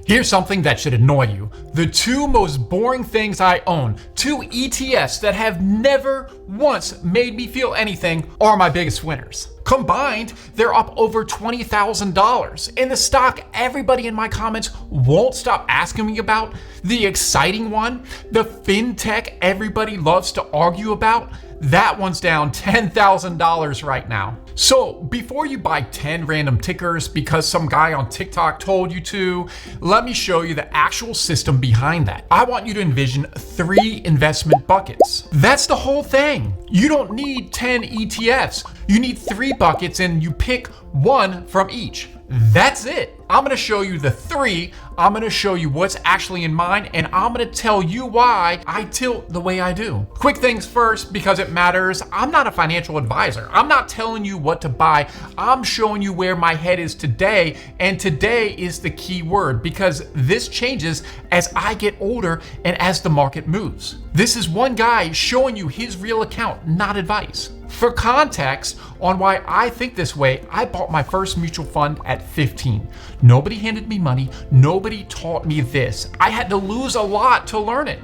Here's something that should annoy you. The two most boring things I own, two ETFs that have never once made me feel anything, are my biggest winners. Combined, they're up over $20,000. And the stock everybody in my comments won't stop asking me about, the exciting one, the fintech everybody loves to argue about, that one's down $10,000 right now. So before you buy 10 random tickers because some guy on TikTok told you to, let me show you the actual system behind that. I want you to envision 3 investment buckets. That's the whole thing. You don't need 10 ETFs. You need 3 buckets and you pick one from each. That's it. I'm going to show you the 3. I'm going to show you what's actually in mine, and I'm going to tell you why I tilt the way I do. Quick things first, because it matters. I'm not a financial advisor. I'm not telling you what to buy. I'm showing you where my head is today, and today is the key word because this changes as I get older and as the market moves. This is one guy showing you his real account, not advice. For context on why I think this way, I bought my first mutual fund at 15. Nobody handed me money. Nobody taught me this. I had to lose a lot to learn it.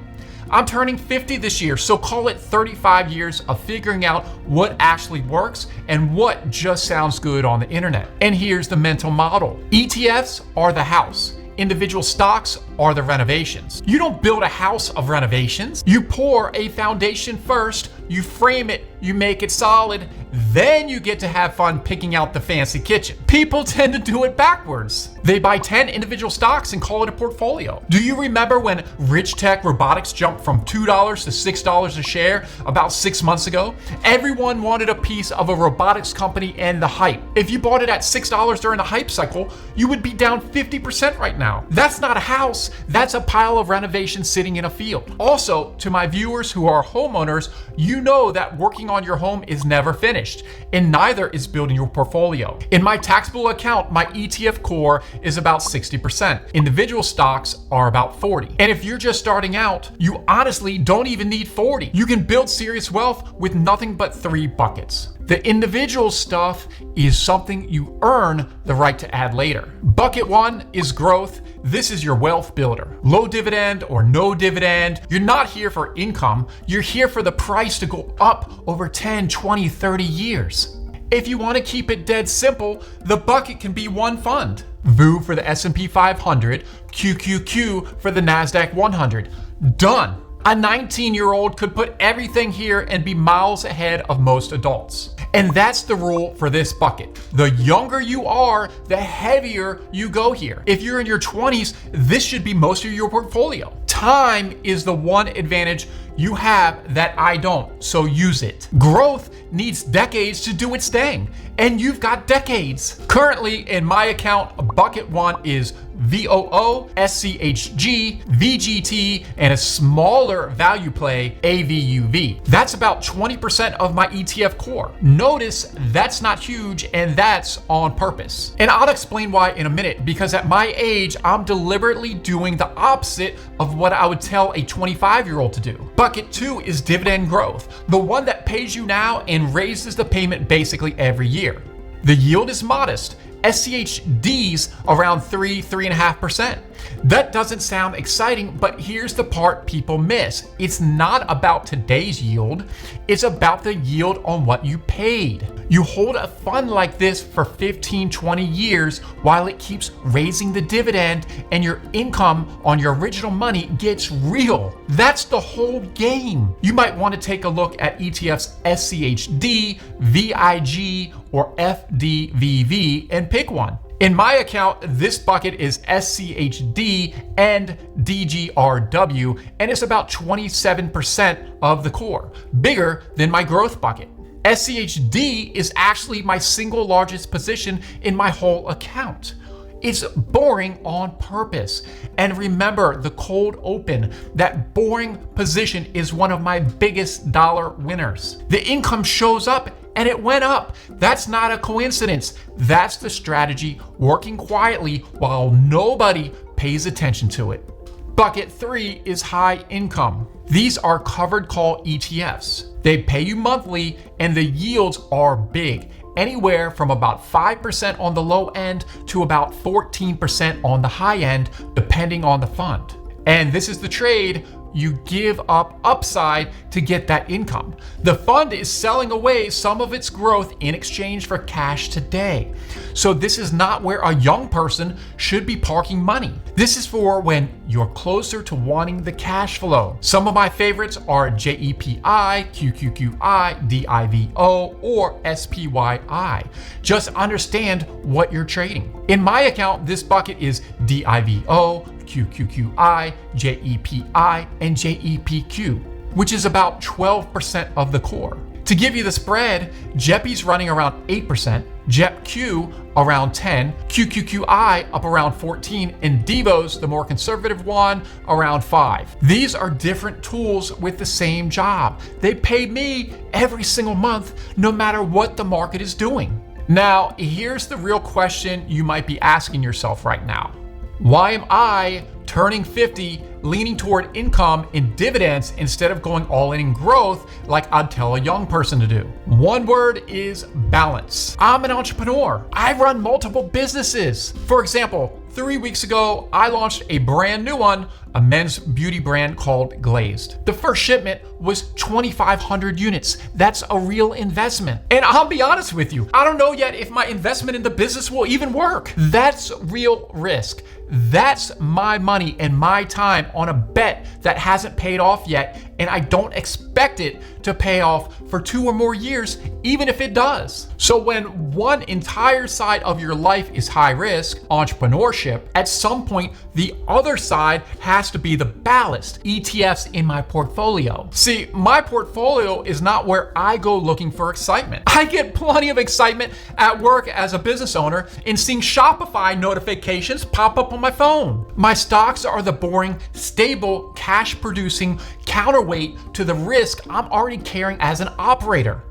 I'm turning 50 this year, so call it 35 years of figuring out what actually works and what just sounds good on the internet. And here's the mental model. ETFs are the house. Individual stocks are the renovations. You don't build a house of renovations. You pour a foundation first, you frame it, you make it solid, then you get to have fun picking out the fancy kitchen. People tend to do it backwards. They buy 10 individual stocks and call it a portfolio. Do you remember when Rich Tech Robotics jumped from $2 to $6 a share about 6 months ago? Everyone wanted a piece of a robotics company and the hype. If you bought it at $6 during the hype cycle, you would be down 50% right now. That's not a house, that's a pile of renovations sitting in a field. Also, to my viewers who are homeowners, you know that working on your home is never finished, and neither is building your portfolio. In my taxable account, my ETF core is about 60%. Individual stocks are about 40%. And if you're just starting out, you honestly don't even need 40. You can build serious wealth with nothing but 3 buckets. The individual stuff is something you earn the right to add later. Bucket 1 is growth. This is your wealth builder. Low dividend or no dividend. You're not here for income. You're here for the price to go up over 10, 20, 30 years. If you want to keep it dead simple, the bucket can be one fund. VOO for the S&P 500, QQQ for the NASDAQ 100. Done. A 19-year-old could put everything here and be miles ahead of most adults. And that's the rule for this bucket. The younger you are, the heavier you go here. If you're in your 20s, this should be most of your portfolio. Time is the one advantage you have that I don't, so use it. Growth needs decades to do its thing, and you've got decades. Currently, in my account, bucket 1 is VOO, SCHG, VGT, and a smaller value play, AVUV. That's about 20% of my ETF core. Notice that's not huge, and that's on purpose. And I'll explain why in a minute, because at my age, I'm deliberately doing the opposite of what I would tell a 25-year-old to do. Bucket 2 is dividend growth, the one that pays you now and raises the payment basically every year. The yield is modest. SCHD's around 3.5%. That doesn't sound exciting, but here's the part people miss. It's not about today's yield. It's about the yield on what you paid. You hold a fund like this for 15, 20 years while it keeps raising the dividend and your income on your original money gets real. That's the whole game. You might want to take a look at ETFs SCHD, VIG, or FDVV and pick one. In my account, this bucket is SCHD and DGRW, and it's about 27% of the core, bigger than my growth bucket. SCHD is actually my single largest position in my whole account. It's boring on purpose. And remember the cold open, that boring position is one of my biggest dollar winners. The income shows up and it went up. That's not a coincidence. That's the strategy working quietly while nobody pays attention to it. Bucket 3 is high income. These are covered call ETFs. They pay you monthly and the yields are big. anywhere from about 5% on the low end to about 14% on the high end, depending on the fund. And this is the trade. You give up upside to get that income. The fund is selling away some of its growth in exchange for cash today. So this is not where a young person should be parking money. This is for when you're closer to wanting the cash flow. Some of my favorites are JEPI, QQQI, DIVO, or SPYI. Just understand what you're trading. In my account, this bucket is DIVO, QQQI, JEPI, and JEPQ, which is about 12% of the core. To give you the spread, JEPI's running around 8%, JEPQ around 10, QQQI up around 14, and DIVO's, the more conservative one, around 5. These are different tools with the same job. They pay me every single month, no matter what the market is doing. Now, here's the real question you might be asking yourself right now. Why am I turning 50, leaning toward income in dividends instead of going all in growth like I'd tell a young person to do? One word is balance. I'm an entrepreneur. I run multiple businesses. For example, 3 weeks ago, I launched a brand new one, a men's beauty brand called Glazed. The first shipment was 2,500 units. That's a real investment. And I'll be honest with you, I don't know yet if my investment in the business will even work. That's real risk. That's my money and my time on a bet that hasn't paid off yet, and I don't expect it to pay off for 2 or more years, even if it does. So when one entire side of your life is high risk, entrepreneurship, at some point, the other side has to be the ballast, ETFs in my portfolio. See, my portfolio is not where I go looking for excitement. I get plenty of excitement at work as a business owner in seeing Shopify notifications pop up on my phone. My stocks are the boring, stable, cash-producing counterweight to the risk I'm already carrying as an operator.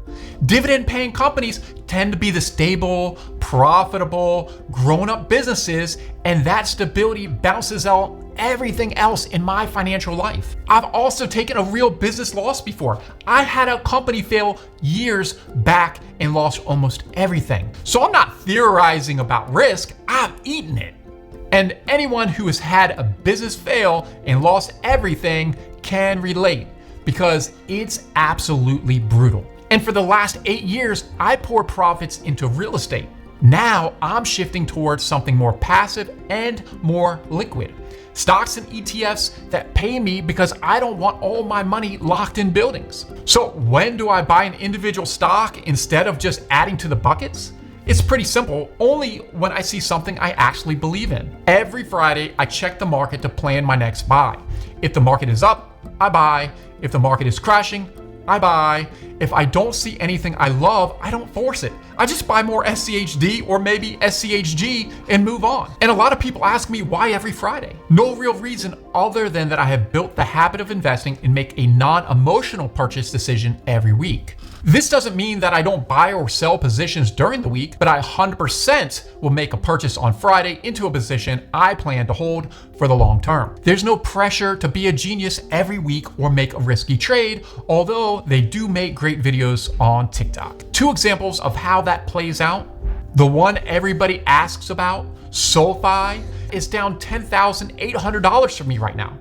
Dividend-paying companies tend to be the stable, profitable, grown-up businesses, and that stability balances out everything else in my financial life. I've also taken a real business loss before. I had a company fail years back and lost almost everything. So I'm not theorizing about risk, I've eaten it. And anyone who has had a business fail and lost everything can relate, because it's absolutely brutal. And for the last 8 years, I poured profits into real estate. Now I'm shifting towards something more passive and more liquid. Stocks and ETFs that pay me because I don't want all my money locked in buildings. So when do I buy an individual stock instead of just adding to the buckets? It's pretty simple, only when I see something I actually believe in. Every Friday, I check the market to plan my next buy. If the market is up, I buy. If the market is crashing, I buy. If I don't see anything I love, I don't force it. I just buy more SCHD or maybe SCHG and move on. And a lot of people ask me why every Friday. No real reason other than that I have built the habit of investing and make a non-emotional purchase decision every week. This doesn't mean that I don't buy or sell positions during the week, but I 100% will make a purchase on Friday into a position I plan to hold for the long term. There's no pressure to be a genius every week or make a risky trade, although they do make great videos on TikTok. 2 examples of how that plays out. The one everybody asks about, SoFi, is down $10,800 for me right now.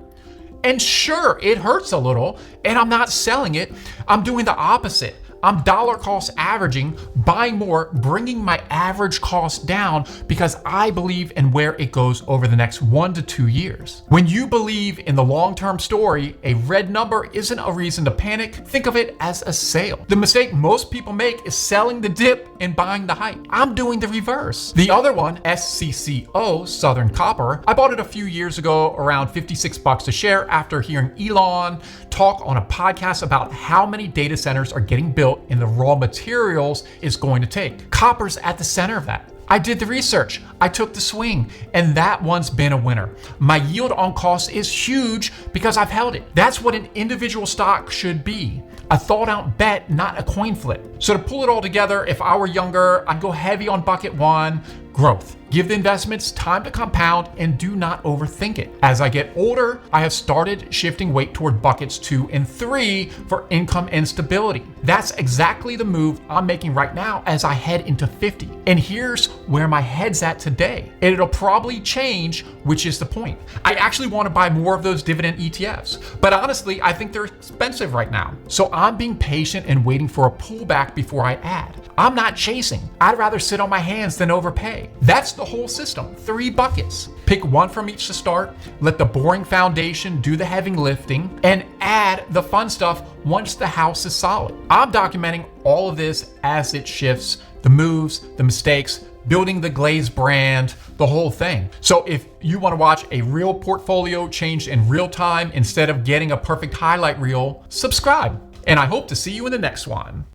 And sure, it hurts a little, and I'm not selling it. I'm doing the opposite. I'm dollar cost averaging, buying more, bringing my average cost down because I believe in where it goes over the next 1 to 2 years. When you believe in the long-term story, a red number isn't a reason to panic. Think of it as a sale. The mistake most people make is selling the dip and buying the hype. I'm doing the reverse. The other one, SCCO, Southern Copper, I bought it a few years ago around $56 a share after hearing Elon talk on a podcast about how many data centers are getting built and the raw materials it's going to take. Copper's at the center of that. I did the research, I took the swing, and that one's been a winner. My yield on cost is huge because I've held it. That's what an individual stock should be. A thought out bet, not a coin flip. So to pull it all together, if I were younger, I'd go heavy on bucket 1, growth. Give the investments time to compound and do not overthink it. As I get older, I have started shifting weight toward buckets 2 and 3 for income and stability. That's exactly the move I'm making right now as I head into 50. And here's where my head's at today. And it'll probably change, which is the point. I actually want to buy more of those dividend ETFs, but honestly, I think they're expensive right now. So I'm being patient and waiting for a pullback before I add. I'm not chasing. I'd rather sit on my hands than overpay. That's the whole system. 3 buckets. Pick one from each to start, let the boring foundation do the heavy lifting, and add the fun stuff once the house is solid. I'm documenting all of this as it shifts, the moves, the mistakes, building the Glaze brand, the whole thing. So if you want to watch a real portfolio change in real time instead of getting a perfect highlight reel, subscribe. And I hope to see you in the next one.